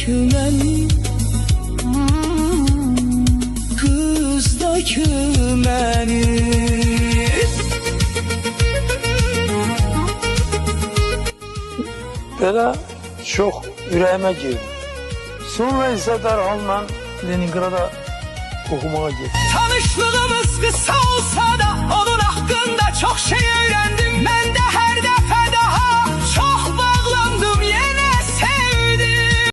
məni, qızdakı məni. Belə çox ürəyimə girdi. Sonra isə dərhal mən Leningrada oxumağa getdim. Tanışlığımız